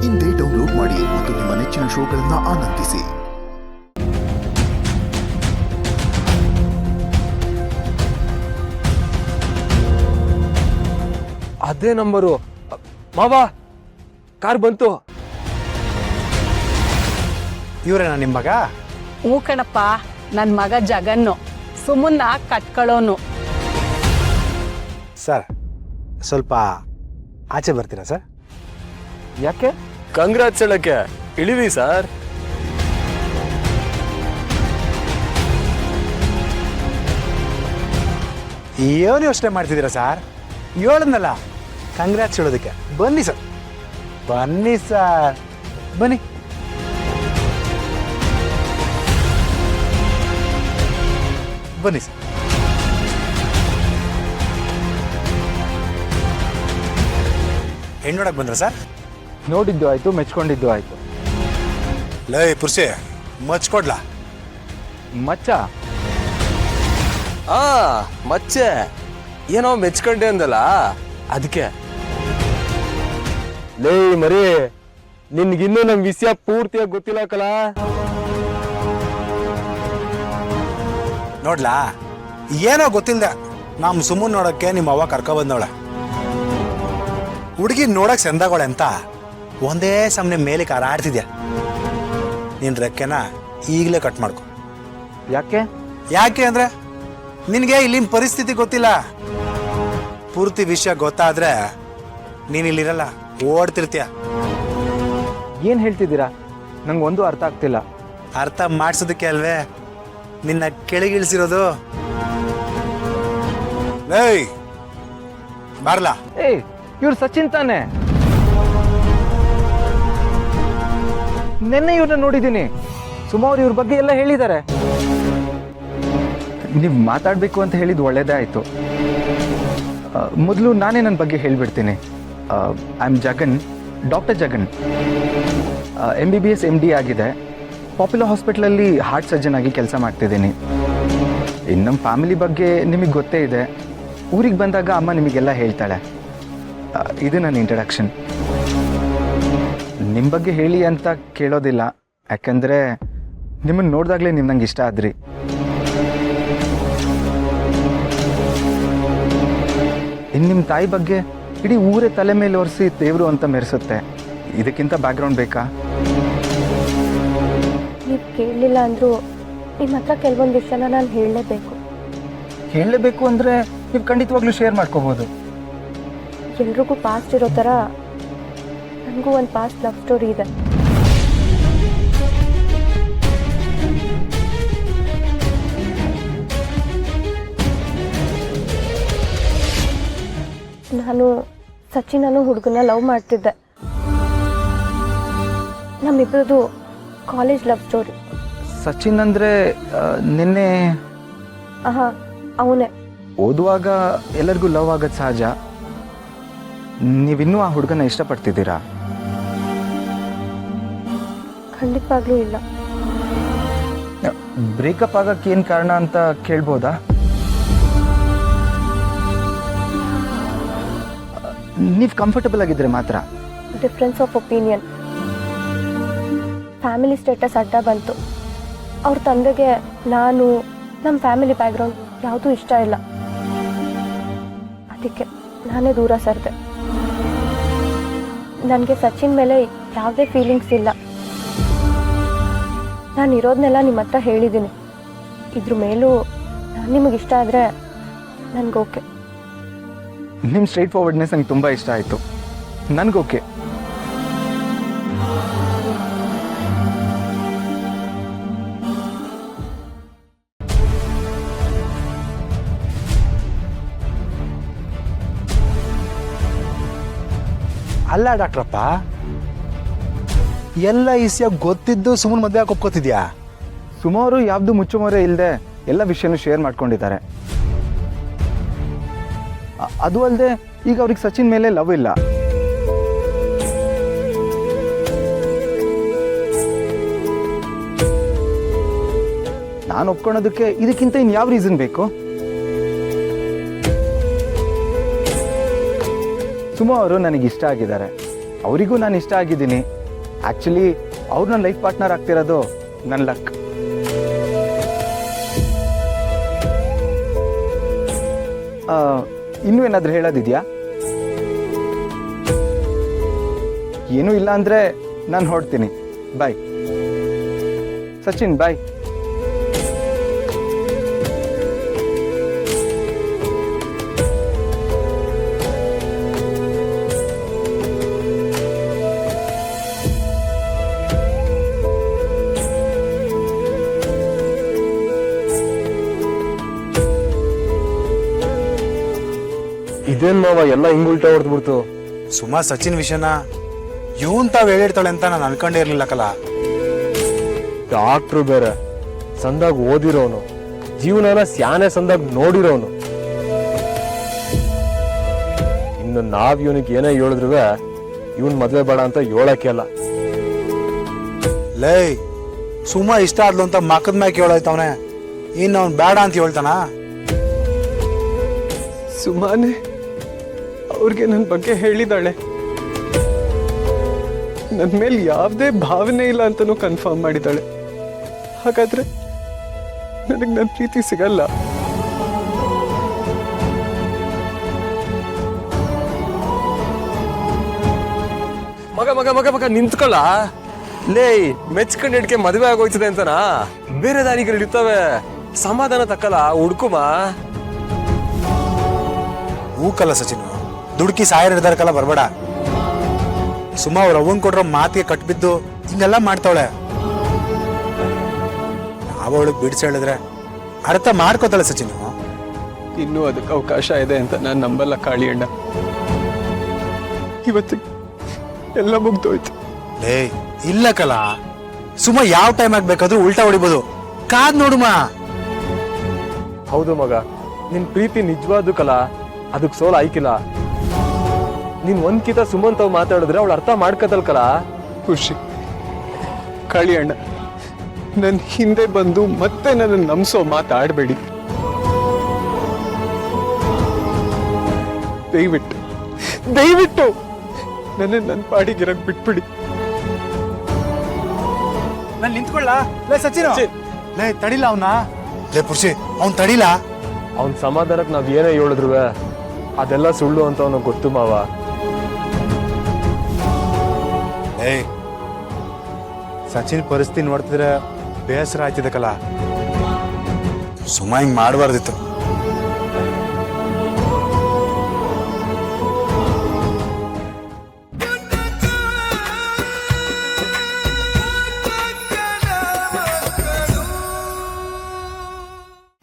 ಇಂದೇ ಡೌನ್ಲೋಡ್ ಮಾಡಿ ಮತ್ತು ನಿಮ್ಮ ನೆಚ್ಚಿನ ಶೋಗಳನ್ನು ಆನಂದಿಸಿ. ಅದೇ ನಂಬರು. ಮಾವ, ಕಾರ್ ಬಂತು. ಇವರೇನಾ ನಿಮ್ಮ ಮಗ? ಹ್ಞೂ ಕಣಪ್ಪ, ನನ್ನ ಮಗ ಜಗನ್ನು, ಸುಮ್ಮನ್ನ ಕಟ್ಕೊಳ್ಳೋನು. ಸರ್, ಸ್ವಲ್ಪ ಆಚೆ ಬರ್ತೀರಾ ಸರ್? ಯಾಕೆ? ಕಂಗ್ರಾಟ್ಸ್ ಹೇಳಕ್ಕೆ ಇಳಿವಿ ಸರ್. ಏನು ಯೋಚನೆ ಮಾಡ್ತಿದ್ದೀರಾ ಸರ್? ಹೇಳದ್ನಲ್ಲ, ಕಂಗ್ರಾಟ್ಸ್ ಹೇಳೋದಕ್ಕೆ. ಬನ್ನಿ ಸರ್, ಬನ್ನಿ ಸರ್, ಬನ್ನಿ. ಬನ್ನಿ ಸರ್. ಹೆಣ್ಣು ನೋಡಕ್ ಬಂದ್ರ ಸರ್? ನೋಡಿದ್ದು ಆಯ್ತು, ಮೆಚ್ಕೊಂಡಿದ್ದು ಆಯ್ತು. ಲೈ ಪುರ್ಸೆ, ಮಚ್ಕೊಡ್ಲಾ? ಮಚ್ಚ? ಮಚ್ಚೆ ಏನೋ ಮೆಚ್ಕೊಂಡೆ ಅಂದಲ್ಲ, ಅದಕ್ಕೆ. ಲೇ ಮರಿ, ನಿನ್ಗಿನ್ನೂ ನಮ್ ವಿಷಯ ಪೂರ್ತಿಯಾಗಿ ಗೊತ್ತಿಲ್ಲ ಕಲ. ನೋಡ್ಲಾ, ಏನೋ ಗೊತ್ತಿಲ್ದ ನಮ್ ಸುಮ್ಮನ್ ನೋಡಕ್ಕೆ ನಿಮ್ಮ ಅವ್ವ ಕರ್ಕೊ ಬಂದವಳೆ. ಹುಡುಗಿ ನೋಡಕ್ ಚಂದಾಗೋಳೆ ಅಂತ ಒಂದೇ ಸಮನೆ ಮೇಲೆ ಕಾರಾಡ್ತಿದ್ಯಾ. ನಿನ್ ರೆಕ್ಕೆನ ಈಗಲೇ ಕಟ್ ಮಾಡ್ಕೊ. ಯಾಕೆ? ಯಾಕೆ ಅಂದ್ರೆ ನಿನ್ಗೆ ಇಲ್ಲಿನ ಪರಿಸ್ಥಿತಿ ಗೊತ್ತಿಲ್ಲ. ಪೂರ್ತಿ ವಿಷಯ ಗೊತ್ತಾದ್ರೆ ನೀನ್ ಇಲ್ಲಿರಲ್ಲ, ಓಡ್ತಿರ್ತೀಯ. ಏನ್ ಹೇಳ್ತಿದ್ದೀರಾ? ನಂಗೆ ಒಂದು ಅರ್ಥ ಆಗ್ತಿಲ್ಲ. ಅರ್ಥ ಮಾಡ್ಸೋದಕ್ಕೆ ಅಲ್ವೇ ನಿನ್ನ ಕೆಳಗಿಳಿಸಿರೋದು. ಏಯ್ ಬಾರ್ಲಾ. ಏಯ್, ಇವ್ರು ಸಚಿನ್ ತಾನೆ? ನೆನ್ನೆ ಇವ್ರನ್ನ ನೋಡಿದ್ದೀನಿ. ಸುಮಾರು ಇವ್ರ ಬಗ್ಗೆ ಎಲ್ಲ ಹೇಳಿದ್ದಾರೆ. ನೀವು ಮಾತಾಡಬೇಕು ಅಂತ ಹೇಳಿದ್ದು ಒಳ್ಳೇದೇ ಆಯಿತು. ಮೊದಲು ನಾನೇ ನನ್ನ ಬಗ್ಗೆ ಹೇಳಿಬಿಡ್ತೀನಿ. I am Jagan, doctor Jagan. MBBS MD ಆಗಿದೆ. ಪಾಪ್ಯುಲರ್ ಹಾಸ್ಪಿಟ್ಲಲ್ಲಿ ಹಾರ್ಟ್ ಸರ್ಜನ್ ಆಗಿ ಕೆಲಸ ಮಾಡ್ತಿದ್ದೀನಿ. ಇನ್ನು ನಮ್ಮ ಫ್ಯಾಮಿಲಿ ಬಗ್ಗೆ ನಿಮಗೆ ಗೊತ್ತೇ ಇದೆ. ಊರಿಗೆ ಬಂದಾಗ ಅಮ್ಮ ನಿಮಗೆಲ್ಲ ಹೇಳ್ತಾಳೆ. ಇದು ನನ್ನ ಇಂಟ್ರಡಕ್ಷನ್. ನಿಮ್ಮ ಬಗ್ಗೆ ಹೇಳಿ ಅಂತ ಕೇಳೋದಿಲ್ಲ, ಯಾಕಂದರೆ ನಿಮ್ಮನ್ನು ನೋಡಿದಾಗಲೇ ನೀವು ನಂಗೆ ಇಷ್ಟ ಆದ್ರಿ. ಇನ್ನು ನಿಮ್ಮ ತಾಯಿ ಬಗ್ಗೆ ಇಡೀ ಊರೇ ತಲೆ ಮೇಲೆ ಒರೆಸಿ ದೇವರು ಅಂತ ಮೆರೆಸುತ್ತೆ. ಇದಕ್ಕಿಂತ ಬ್ಯಾಕ್ಗ್ರೌಂಡ್ ಬೇಕಾ? ನೀವು ಕೇಳಲಿಲ್ಲ ಅಂದರೂ ನಿಮ್ಮ ಹತ್ರ ಕೆಲವೊಂದು ವಿಷಯನ ನಾನು ಹೇಳಲೇಬೇಕು ಅಂದರೆ ನೀವು ಖಂಡಿತವಾಗ್ಲೂ ಶೇರ್ ಮಾಡ್ಕೋಬೋದು. ಎಲ್ರಿಗೂ ಪಾಸ್ಟ್ ಇರೋ ಥರ ನನಗೂ ಒಂದು ಪಾಸ್ಟ್ ಲವ್ ಸ್ಟೋರಿ ಇದೆ. ನಾನು ಸಚಿನ್ ಅನ್ನೋ ಹುಡುಗನ ಲವ್ ಮಾಡ್ತಿದ್ದೆ. ನಮ್ಮಿಬ್ಬರದು ಕಾಲೇಜ್ ಲವ್ ಸ್ಟೋರಿ. ಸಚಿನ್ ಅಂದರೆ ನಿನ್ನೆ? ಅವನೇ. ಓದುವಾಗ ಎಲ್ಲರಿಗೂ ಲವ್ ಆಗೋದು ಸಹಜ. ನೀವಿನ್ನೂ ಆ ಹುಡುಗನ ಇಷ್ಟಪಡ್ತಿದ್ದೀರಾ? ಖಂಡಿತವಾಗ್ಲೂ ಇಲ್ಲ. ಬ್ರೇಕಪ್ ಆಗಕ್ಕೆ ಏನು ಕಾರಣ ಅಂತ ಕೇಳ್ಬೋದಾ? ನೀವು ಕಂಫರ್ಟಬಲ್ ಆಗಿದ್ರೆ ಮಾತ್ರ. Difference of opinion. Family status ಅಡ್ಡ ಬಂತು. ಅವ್ರ ತಂದೆಗೆ ನಾನು, ನಮ್ಮ ಫ್ಯಾಮಿಲಿ ಬ್ಯಾಕ್ಗ್ರೌಂಡ್ ಯಾವುದೂ ಇಷ್ಟ ಇಲ್ಲ. ಅದಕ್ಕೆ ನಾನೇ ದೂರ ಸರಿದೆ. ನನಗೆ ಸಚಿನ್ ಮೇಲೆ ಯಾವುದೇ ಫೀಲಿಂಗ್ಸ್ ಇಲ್ಲ. ನಾನು ಇರೋದನ್ನೆಲ್ಲ ನಿಮ್ಮ ಹತ್ರ ಹೇಳಿದ್ದೀನಿ. ಇದ್ರ ಮೇಲೂ ನಾನು ನಿಮಗಿಷ್ಟ ಆದರೆ ನನಗೆ ಓಕೆ. ನಿಮ್ಮ ಸ್ಟ್ರೈಟ್ ಫಾರ್ವರ್ಡ್ನೆಸ್ ನನಗೆ ತುಂಬ ಇಷ್ಟ ಆಯಿತು. ನನಗೋಕೆ. ಅಲ್ಲ ಡಾಕ್ಟ್ರಪ್ಪ, ಎಲ್ಲ ವಿಷಯ ಗೊತ್ತಿದ್ದು ಸುಮ್ಮನೆ ಮದುವೆ ಹಾಕಿ ಒಪ್ಕೋತಿದ್ಯಾ? ಸುಮಾರು ಯಾವ್ದು ಮುಚ್ಚುಮರೆ ಇಲ್ಲದೆ ಎಲ್ಲ ವಿಷಯನೂ ಶೇರ್ ಮಾಡ್ಕೊಂಡಿದ್ದಾರೆ. ಅದು ಅಲ್ಲದೆ ಈಗ ಅವ್ರಿಗೆ ಸಚಿನ್ ಮೇಲೆ ಲವ್ ಇಲ್ಲ. ನಾನು ಒಪ್ಕೊಳ್ಳೋದಕ್ಕೆ ಇದಕ್ಕಿಂತ ಇನ್ಯಾವ ರೀಸನ್ ಬೇಕು? ಸುಮಾ ಅವರು ನನಗೆ ಇಷ್ಟ ಆಗಿದ್ದಾರೆ. ಅವರಿಗೂ ನಾನು ಇಷ್ಟ ಆಗಿದ್ದೀನಿ. ಆ್ಯಕ್ಚುಲಿ ಅವ್ರು ನನ್ನ ಲೈಫ್ ಪಾರ್ಟ್ನರ್ ಆಗ್ತಿರೋದು ನನ್ನ ಲಕ್. ಇನ್ನೂ ಏನಾದರೂ ಹೇಳೋದಿದೆಯಾ? ಏನೂ ಇಲ್ಲ ಅಂದರೆ ನಾನು ಹೊರಡ್ತೀನಿ. ಬಾಯ್ ಸಚಿನ್, ಬಾಯ್. ಇದೇನ್ ಮಾವ ಎಲ್ಲ ಹಿಂಗ್ ಉಲ್ಟಾ ಹೊಡೆದ್ಬಿಡ್ತು. ಸುಮಾ ಸಚಿನ್ ವಿಷಯನ ಇವನ್ ತಾವ್ ಹೇಳಿರ್ತಾಳೆ ಅಂತ ನಾನು ಅನ್ಕೊಂಡೇ ಇರ್ಲಿಲ್ಲ ಕಲ. ಡಾಕ್ಟ್ರು ಬೇರೆ, ಸಂದಾಗ ಓದಿರೋನು, ಜೀವನನ ಸ್ಯಾನೆ ಸಂದಾಗ ನೋಡಿರೋನು. ಇನ್ನು ನಾವ್ ಇವನಿಗೆ ಏನೇ ಹೇಳಿದ್ರು ಇವನ್ ಮದ್ವೆ ಬೇಡ ಅಂತ ಹೇಳಕ್ಕೆ ಅಲ್ಲ. ಲೈ ಸುಮಾ ಇಷ್ಟ ಆದ್ಲು ಅಂತ ಮಕ್ಕದ ಮ್ಯಾಕೆ ಹೇಳೋಯ್ತವನೆ, ಇನ್ನು ಅವ್ನು ಬೇಡ ಅಂತ ಹೇಳ್ತಾನ? ಸುಮಾನೆ ಅವ್ರಿಗೆ ನನ್ನ ಬಗ್ಗೆ ಹೇಳಿದಾಳೆ. ನನ್ನ ಮೇಲೆ ಯಾವುದೇ ಭಾವನೆ ಇಲ್ಲ ಅಂತಲೂ ಕನ್ಫರ್ಮ್ ಮಾಡಿದ್ದಾಳೆ. ಹಾಗಾದ್ರೆ ನನಗೆ ನನ್ನ ಪ್ರೀತಿ ಸಿಗಲ್ಲ. ಮಗ ಮಗ ಮಗ ಮಗ ನಿಂತ್ಕೊಳ್ಳ. ಲೇ ಮೆಚ್ಕೊಂಡ್ ಹಿಡ್ಕೆ ಮದುವೆ ಆಗೋಯ್ತದೆ ಅಂತನಾ? ಬೇರೆ ದಾರಿಗಳು ಇರ್ತವೆ, ಸಮಾಧಾನ ತಕ್ಕಲ್ಲ, ಹುಡ್ಕುಮ. ಹೂಕಲ್ಲ ಸಚಿನ್, ದುಡ್ಕಿ ಸಾಯರ್ದಾರಕಲ್ಲ ಬರ್ಬೇಡ. ಸುಮಾ ಅವ್ರ ಅವನ್ ಕೊಡ್ರೋ ಮಾತಿಗೆ ಕಟ್ಬಿದ್ದು ಹಿಂಗೆಲ್ಲ ಮಾಡ್ತಾವಳೆ. ನಾವವಳಿಗೆ ಬಿಡಿಸಿ ಹೇಳಿದ್ರೆ ಅರ್ಥ ಮಾಡ್ಕೋತಾಳೆ ಸಚಿನ್. ಇನ್ನೂ ಅದಕ್ಕೆ ಅವಕಾಶ ಇದೆ ಅಂತ ನಾನು ನಂಬಲ್ಲ ಕಾಳಿ ಅಣ್ಣ. ಇವತ್ತು ಎಲ್ಲ ಮುಗ್ದೋಯ್ತು. ಲೇ ಇಲ್ಲ ಕಲ, ಸುಮಾ ಯಾವ ಟೈಮ್ ಆಗ್ಬೇಕಾದ್ರೂ ಉಲ್ಟಾ ಹೊಡಿಬೋದು, ಕಾದ್ ನೋಡುಮ. ಹೌದು ಮಗ, ನಿನ್ ಪ್ರೀತಿ ನಿಜವಾದ ಕಲ, ಅದಕ್ಕೆ ಸೋಲ್ ಆಯ್ಕಿಲ್ಲ. ನೀನ್ ಒಂದ್ಕಿತ ಸುಮಂತ್ ಅವ್ ಮಾತಾಡಿದ್ರೆ ಅವಳು ಅರ್ಥ ಮಾಡ್ಕತಲ್ ಕಲ. ಖುಷಿ ಕಾಳಿ ಅಣ್ಣ, ನನ್ನ ಹಿಂದೆ ಬಂದು ಮತ್ತೆ ನನ್ನ ನಂಬಿಸೋ ಮಾತಾಡಬೇಡಿ. ದಯವಿಟ್ಟು ದಯವಿಟ್ಟು ನನ್ನ ಪಾಡಿಗಿರಕ್ ಬಿಟ್ಬಿಡಿ. ನಾನು ನಿಂತ್ಕೊಳ್ಳ. ಲೇ ಸಚಿನ್, ಲೇ ತಡಿಲ್ಲ ಅವನ. ಲೇ ಪುರುಷಿ, ಅವ್ನ್ ತಡಿಲ್ಲ. ಅವ್ನ್ ಸಮಾಧಾನಕ್ಕೆ ನಾವ್ ಏನೇ ಹೇಳಿದ್ರು ಅದೆಲ್ಲ ಸುಳ್ಳು ಅಂತ ಅವನಿಗೆ ಗೊತ್ತು ಮಾವ. ಏ ಸಚಿನ್ ಪರಿಸ್ಥಿತಿ ನೋಡ್ತಿದ್ರೆ ಬೇಸರ ಆಯ್ತಿದೆ ಕಲ. ಸುಮಾ ಹಿಂಗ್ ಮಾಡಬಾರ್ದಿತ್ತು.